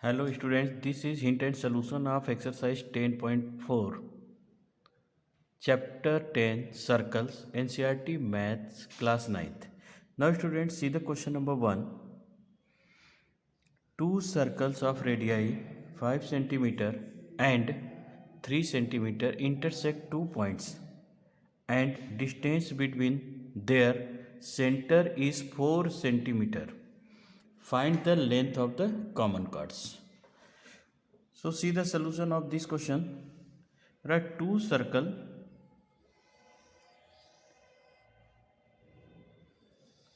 Hello students, this is hint and solution of exercise 10.4, chapter 10 circles, NCERT maths class 9th. Now students, see the question number 1. Two circles of radii 5 centimeter and 3 centimeter intersect 2 points and distance between their center is 4 centimeter. Find the length of the common chords. So see the solution of this question. There are two circle.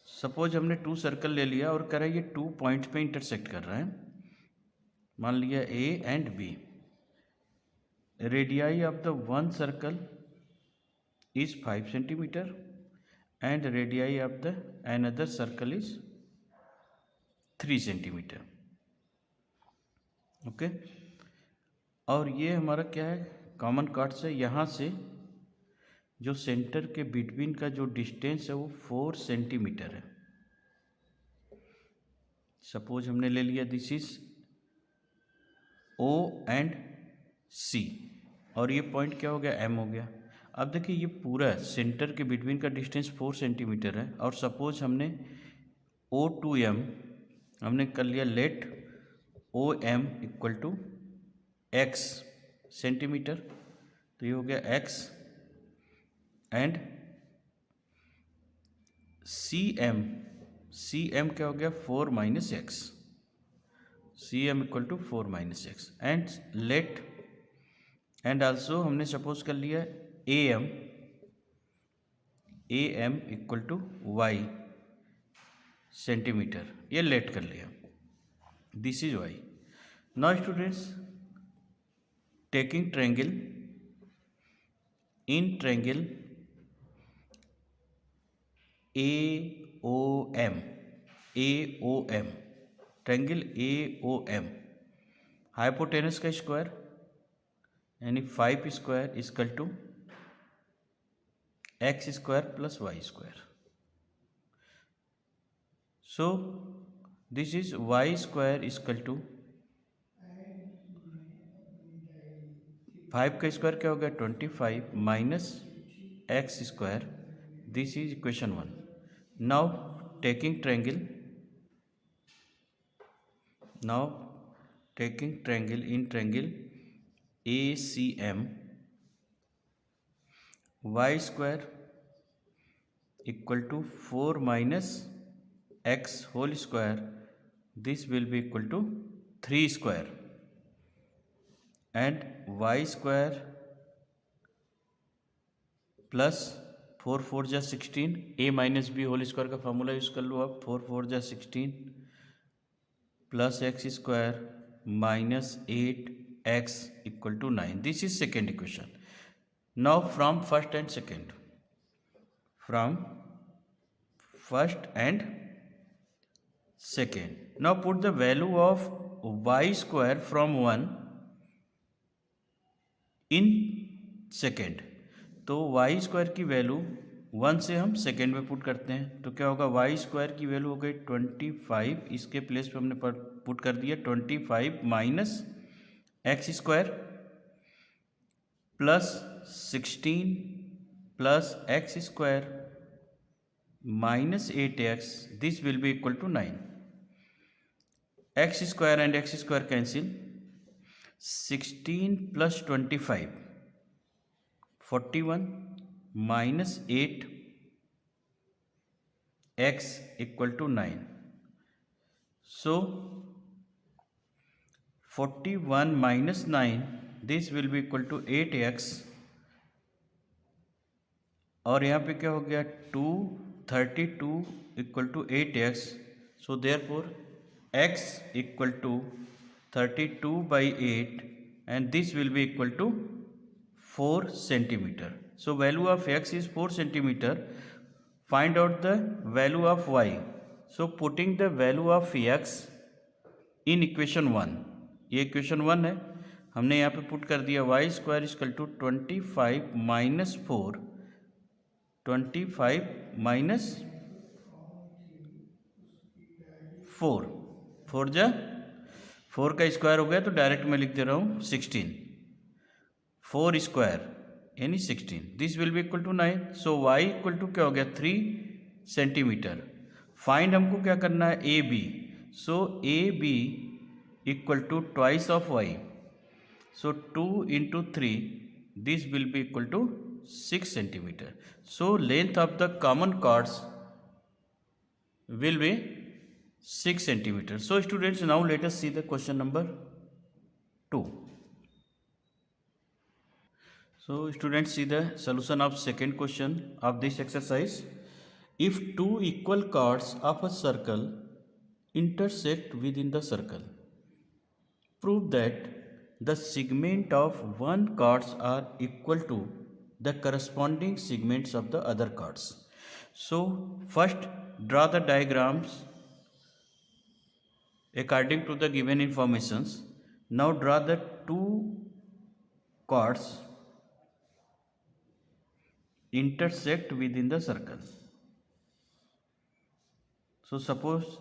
Suppose हमने to circle ले लिया और कह रहा है ये 2 point पे intersect कर रहा है. मान लिया A and B. Radii of the one circle is 5 centimetre and radii of the another circle is 3 centimetre. Okay, और ये हमारा क्या है, कॉमन कॉर्ड्स है. यहाँ से जो सेंटर के बिटवीन का जो डिस्टेंस है वो 4 सेंटीमीटर है. सपोज हमने ले लिया दिस इज ओ एंड सी और ये पॉइंट क्या हो गया, एम हो गया. अब देखिए ये पूरा सेंटर के बिटवीन का डिस्टेंस 4 सेंटीमीटर है और सपोज हमने ओ टू एम हमने कर लिया, let O M equal to X centimetre. तो ये हो गया एक्स एंड सी एम क्या हो गया, 4 minus X. C M equal to 4 minus X and let and also हमने सपोज कर लिया A M equal to Y centimetre. ये लेट कर लिया, this is Y. Now students, taking triangle in triangle AOM, triangle AOM, hypotenuse का square यानी 5 square equal to X square plus Y square. So this is Y square equal to 5 का square क्या हो गया, 25 minus X square. This is equation 1. Now taking triangle in triangle ACM, y square equal to 4 minus x whole square. This will be equal to 3 square and y square plus 4 4 जा 16, a minus B whole square का formula use कर लो आप. 4 4 जा 16 plus X square minus 8 X equal to 9. This is second equation. Now from first and second, now put the value of Y square from 1 in second. तो Y square की value 1 से हम second में put करते हैं. तो क्या होगा, वाई स्क्वायर की वैल्यू हो गई 25. इसके प्लेस पे हमने पुट कर दिया 25 minus X square plus 16 plus X square minus 8x. This will be equal to 9. X square and X square cancel. 16 plus 25 41 minus 8 x equal to 9. So 41 minus 9, this will be equal to 8x. और यहाँ पे क्या हो गया, 32 equal to 8x. So therefore x equal to 32 by 8 and this will be equal to 4 centimeter. So value of x is 4 centimeter. Find out the value of y. So putting the value of x in equation 1, ये equation 1 है, हमने यहाँ पे put कर दिया y square is equal to 25 minus 4, 25 minus 4 4 जा 4 का square हो गया तो डायरेक्ट मैं लिख दे रहा हूँ 16, 4 स्क्वायर यानी 16, this will be equal to 9. So y equal to क्या हो गया 3 सेंटीमीटर. फाइंड हमको क्या करना है A B. So A B equal to twice of y. So 2 into 3, this will be equal to 6 centimeter. So length of the common chords will be 6 centimeter. So students, now let us see the question number 2. So students, see the solution of second question of this exercise. If two equal chords of a circle intersect within the circle, prove that the segment of one chords are equal to the corresponding segments of the other chords. So first draw the diagrams according to the given informations. Now draw the two chords intersect within the circle. So suppose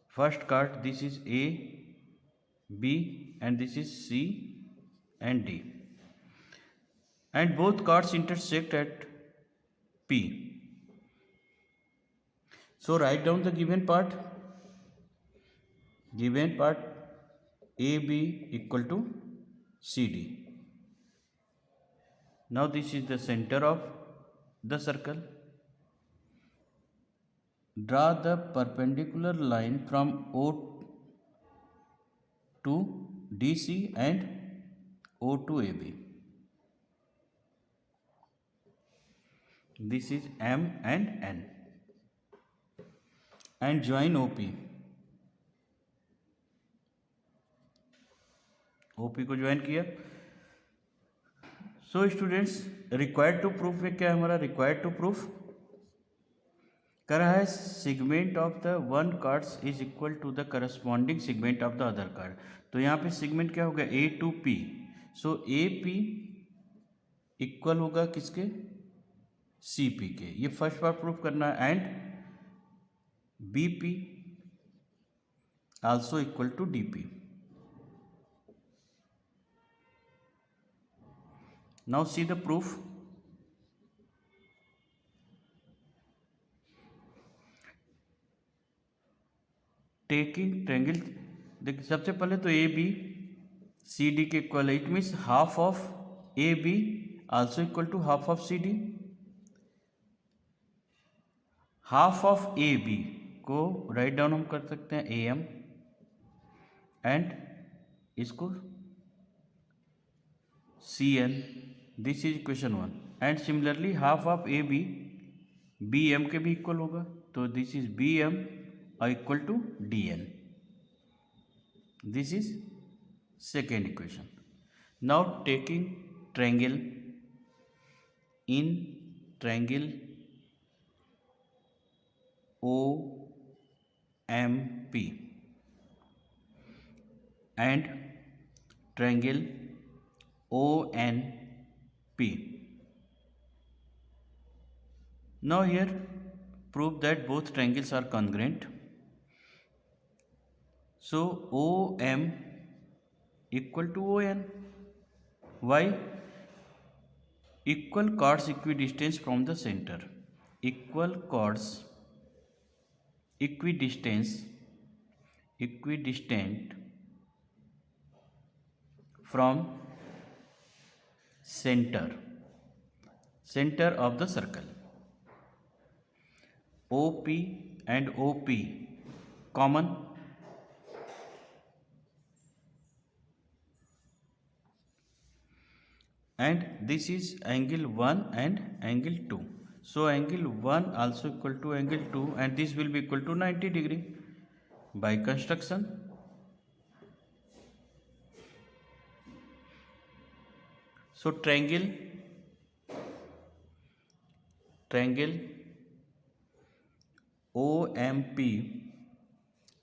first chord, this is A, B, and this is C and D, and both chords intersect at P. So write down the given part. Given part AB equal to CD. Now this is the center of the circle. Draw the perpendicular line from O to DC and O to AB. This is M and N. And join OP. OP को join किया. So students, required to proof में क्या है हमारा? Required to proof कर रहा है segment of the one chords is equal to the corresponding segment of the other chord. तो यहाँ पे सेगमेंट क्या होगा? A to P. So A P equal होगा किसके? सी पी के. ये फर्स्ट पार्ट प्रूफ करना है. And B P also equal to D P. Now see the proof. Taking triangle, देखिए सबसे पहले तो ए बी सी डी के इक्वल है. It means half of A B also equal to half of C D. Half of A B को write down हम कर सकते हैं ए एम, एंड इसको C N. This is equation 1. And similarly half of A B B M के भी equal होगा. तो this is B M equal to D N. This is second equation. Now taking triangle in triangle O M P and triangle O N P. Now here prove that both triangles are congruent. So OM equal to ON. Why? Equal chords equidistant from the center. Equal chords equidistant from center of the circle. OP and OP common. And this is angle 1 and angle 2. So angle 1 also equal to angle 2, and this will be equal to 90 degree by construction. So triangle OMP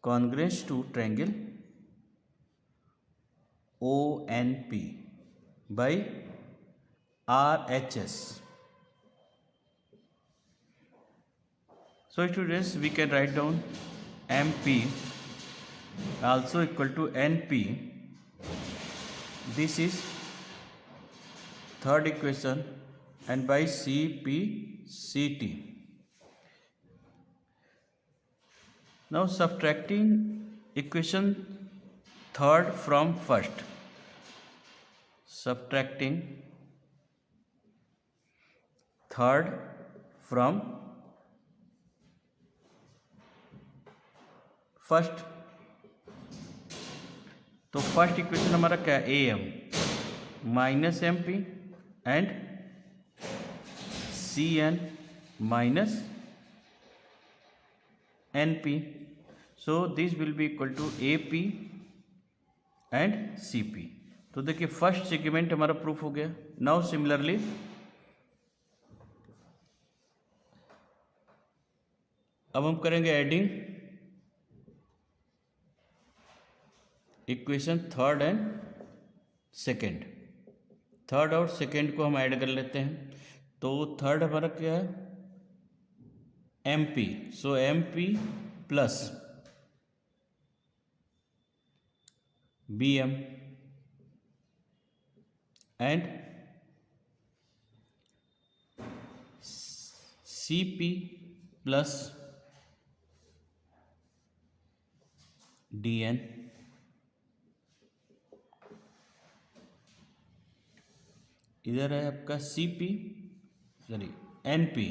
congruent to triangle ONP by RHS. So students, we can write down MP also equal to NP. This is third equation, and by CP/CT. Now subtracting equation third from first. Subtracting third from first, तो first equation हमारा क्या है, AM minus MP and CN minus NP. So this will be equal to AP and CP. तो देखिए first segment हमारा proof हो गया. Now similarly अब हम करेंगे adding equation third and second. Third और सेकेंड को हम ऐड कर लेते हैं. तो थर्ड हमारा क्या है, MP. So MP plus BM and CP plus DN. इधर है आपका NP.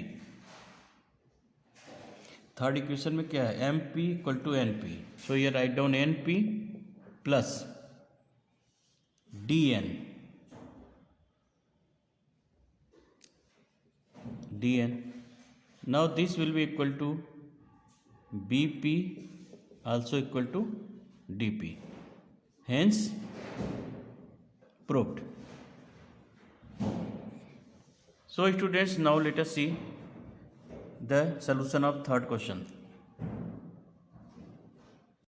थर्ड इक्वेशन में क्या है, MP इक्वल टू NP. सो ये write down NP plus DN. Now this will be equal to BP also equal to DP. Hence proved. So students, now let us see the solution of third question.